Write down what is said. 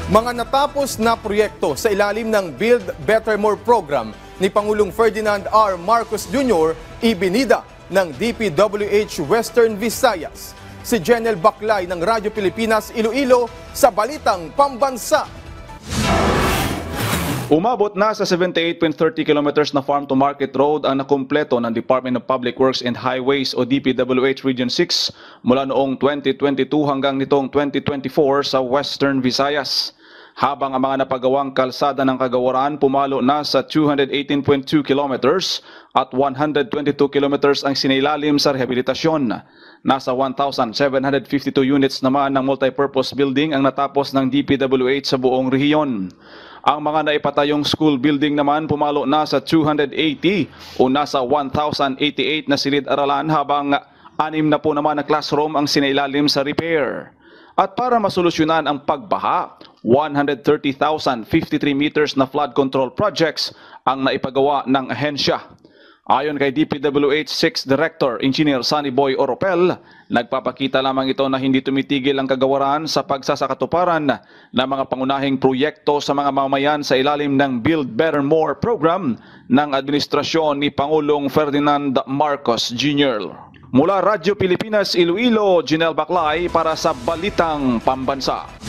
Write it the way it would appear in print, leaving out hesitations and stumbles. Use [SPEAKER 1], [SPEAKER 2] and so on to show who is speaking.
[SPEAKER 1] Mga natapos na proyekto sa ilalim ng Build Better More program ni Pangulong Ferdinand R. Marcos Jr. ibinida ng DPWH Western Visayas. Si Jenel Baclay ng Radyo Pilipinas Iloilo sa Balitang Pambansa.
[SPEAKER 2] Umabot na sa 78.30 kilometers na farm-to-market road ang nakumpleto ng Department of Public Works and Highways o DPWH Region 6 mula noong 2022 hanggang nitong 2024 sa Western Visayas. Habang ang mga napagawang kalsada ng kagawaran pumalo na sa 218.2 kilometers at 122 kilometers ang sinailalim sa rehabilitasyon. Nasa 1,752 units naman ng multipurpose building ang natapos ng DPWH sa buong rehiyon. Ang mga naipatayong school building naman pumalo na sa 280 o nasa 1,088 na silid-aralan habang 6 na po naman na classroom ang sinailalim sa repair. At para masolusyonan ang pagbaha, 130,053 meters na flood control projects ang naipagawa ng ahensya. Ayon kay DPWH 6 Director Engineer Sunny Boy Oropel, nagpapakita lamang ito na hindi tumitigil ang kagawaran sa pagsasakatuparan ng mga pangunahing proyekto sa mga mamamayan sa ilalim ng Build Better More program ng administrasyon ni Pangulong Ferdinand Marcos Jr. Mula Radyo Pilipinas Iloilo, Jenel Baclay para sa Balitang Pambansa.